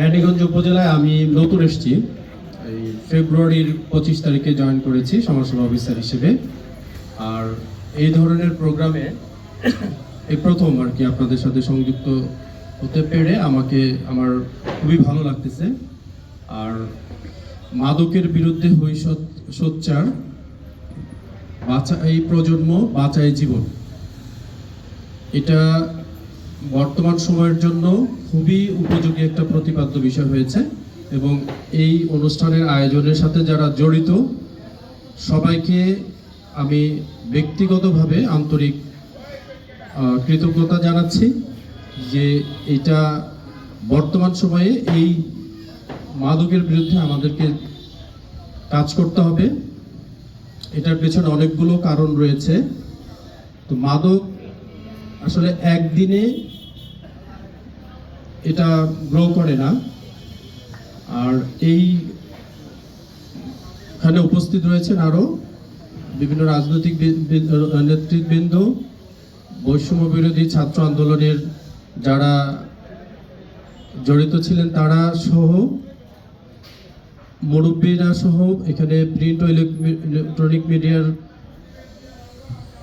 রানীগঞ্জ উপজেলায় আমি নতুন এসেছি, এই ফেব্রুয়ারির 25 তারিখে জয়েন করেছি সমাজসেবা অফিসার হিসেবে। আর এই ধরনের প্রোগ্রামে এই প্রথম আর কি আপনাদের সাথে সংযুক্ত হতে পেরে আমার খুবই ভালো লাগতেছে। আর মাদকের বিরুদ্ধে হই সোচ্চার, এই প্রজন্ম বাঁচায় জীবন, এটা বর্তমান সময়ের জন্য খুবই উপযোগী একটা প্রতিপাদ্য বিষয় হয়েছে। এবং এই অনুষ্ঠানের আয়োজনের সাথে যারা জড়িত সবাইকে আমি ব্যক্তিগতভাবে আন্তরিক কৃতজ্ঞতা জানাচ্ছি যে এটা বর্তমান সময়ে এই মাদকের বিরুদ্ধে আমাদেরকে কাজ করতে হবে। এটার পেছনে অনেকগুলো কারণ রয়েছে। তো মাদক আসলে একদিনে এটা গ্রো করে না। আর এইখানে উপস্থিত রয়েছেন আরো বিভিন্ন রাজনৈতিক নেতৃবৃন্দ, বৈষম্য বিরোধী ছাত্র আন্দোলনের যারা জড়িত ছিলেন তারা সহ, মুরব্বীরা সহ, এখানে প্রিন্ট ও ইলেকট্রনিক মিডিয়ার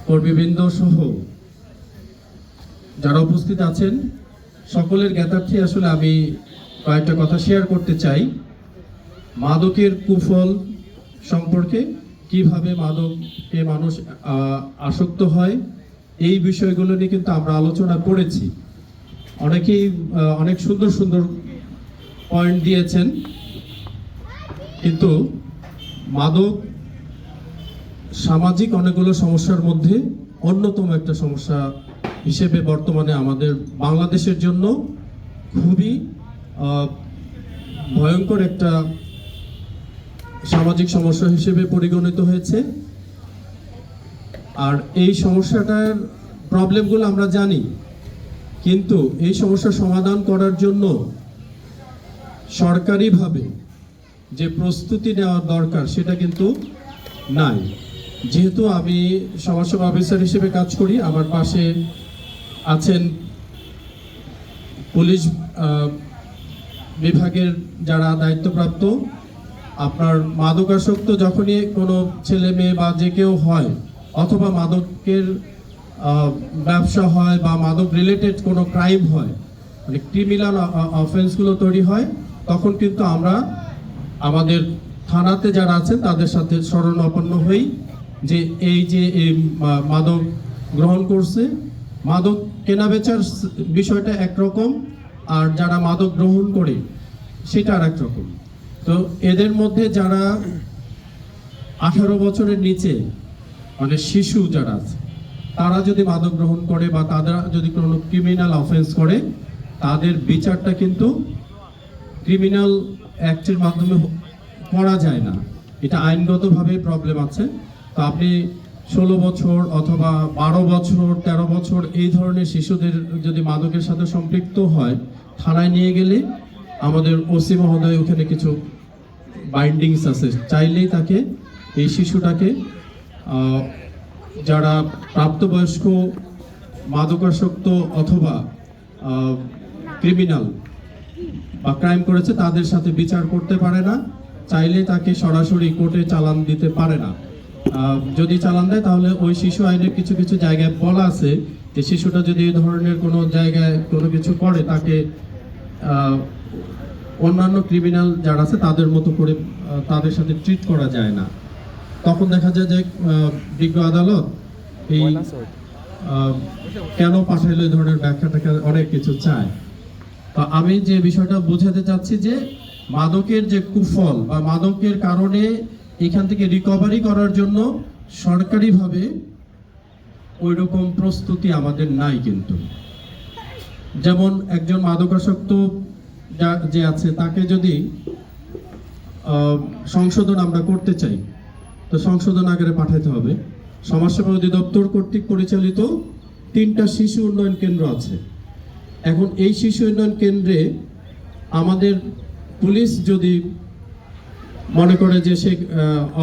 কর্মীবৃন্দ সহ যারা উপস্থিত আছেন সকলের জ্ঞাতার্থে আসলে আমি কয়েকটা কথা শেয়ার করতে চাই। মাদকের কুফল সম্পর্কে, কিভাবে মাদকে মানুষ আসক্ত হয়, এই বিষয়গুলো নিয়ে কিন্তু আমরা আলোচনা করেছি। অনেকেই অনেক সুন্দর সুন্দর পয়েন্ট দিয়েছেন, কিন্তু মাদক সামাজিক অনেকগুলো সমস্যার মধ্যে অন্যতম একটা সমস্যা হিসেবে বর্তমানে আমাদের বাংলাদেশের জন্য খুবই ভয়ঙ্কর একটা সামাজিক সমস্যা হিসেবে পরিগণিত হয়েছে। আর এই সমস্যাটার প্রবলেমগুলো আমরা জানি, কিন্তু এই সমস্যার সমাধান করার জন্য সরকারিভাবে যে প্রস্তুতি নেওয়ার দরকার সেটা কিন্তু নাই। যেহেতু আমি সমাজসেবা অফিসার হিসেবে কাজ করি, আমার পাশে আছেন পুলিশ বিভাগের যারা দায়িত্বপ্রাপ্ত। আপনার মাদকাসক্ত যখনই কোনো ছেলে মেয়ে বা যে কেউ হয়, অথবা মাদকের ব্যবসা হয় বা মাদক রিলেটেড কোনো ক্রাইম হয়, মানে ক্রিমিনাল অফেন্সগুলো তৈরি হয়, তখন কিন্তু আমরা আমাদের থানাতে যারা আছেন তাদের সাথে শরণাপন্ন হই যে এই মাদক গ্রহণ করছে। মাদক কেনাবেচার বিষয়টা একরকম, আর যারা মাদক গ্রহণ করে সেটা আর একরকম। তো এদের মধ্যে যারা 18 বছরের নিচে, মানে শিশু যারা আছে, তারা যদি মাদক গ্রহণ করে বা তারা যদি কোনো ক্রিমিনাল অফেন্স করে, তাদের বিচারটা কিন্তু ক্রিমিনাল অ্যাক্টের মাধ্যমে করা যায় না। এটা আইনগতভাবে প্রবলেম আছে। তো আপনি 16 বছর অথবা 12 বছর 13 বছর এই ধরনের শিশুদের যদি মাদকের সাথে সম্পৃক্ত হয়, থানায় নিয়ে গেলে আমাদের ওসি মহোদয় ওখানে কিছু বাইন্ডিংস আছে, চাইলেই তাকে, এই শিশুটাকে, যারা প্রাপ্তবয়স্ক মাদকাসক্ত অথবা ক্রিমিনাল বা ক্রাইম করেছে তাদের সাথে বিচার করতে পারে না। চাইলে তাকে সরাসরি কোর্টে চালান দিতে পারে না। যদি চালান দেয় তাহলে ওই শিশু আইনের কিছু কিছু জায়গায় বলা আছে যে শিশুটা যদি এই ধরনের কোনো জায়গায় কোনো কিছু করে, তাকে অন্যান্য ক্রিমিনাল যারা আছে তাদের মতো করে তাদের সাথে ট্রিট করা যায় না। তখন দেখা যায় যে বিজ্ঞ আদালত এই কেন পাঠাইলো এই ধরনের ব্যাখ্যাটাকে অনেক কিছু চায়। তো আমি যে বিষয়টা বোঝাতে চাচ্ছি যে মাদকের যে কুফল বা মাদকের কারণে এখান থেকে রিকভারি করার জন্য সরকারিভাবে ওই রকম প্রস্তুতি আমাদের নাই। কিন্তু যেমন একজন মাদকাসক্ত যে আছে, তাকে যদি সংশোধন আমরা করতে চাই, তো সংশোধন আকারে পাঠাতে হবে। সমাজসেবা অধিদপ্তর কর্তৃক পরিচালিত 3টা শিশু উন্নয়ন কেন্দ্র আছে। এখন এই শিশু উন্নয়ন কেন্দ্রে আমাদের পুলিশ যদি মনে করে যে সে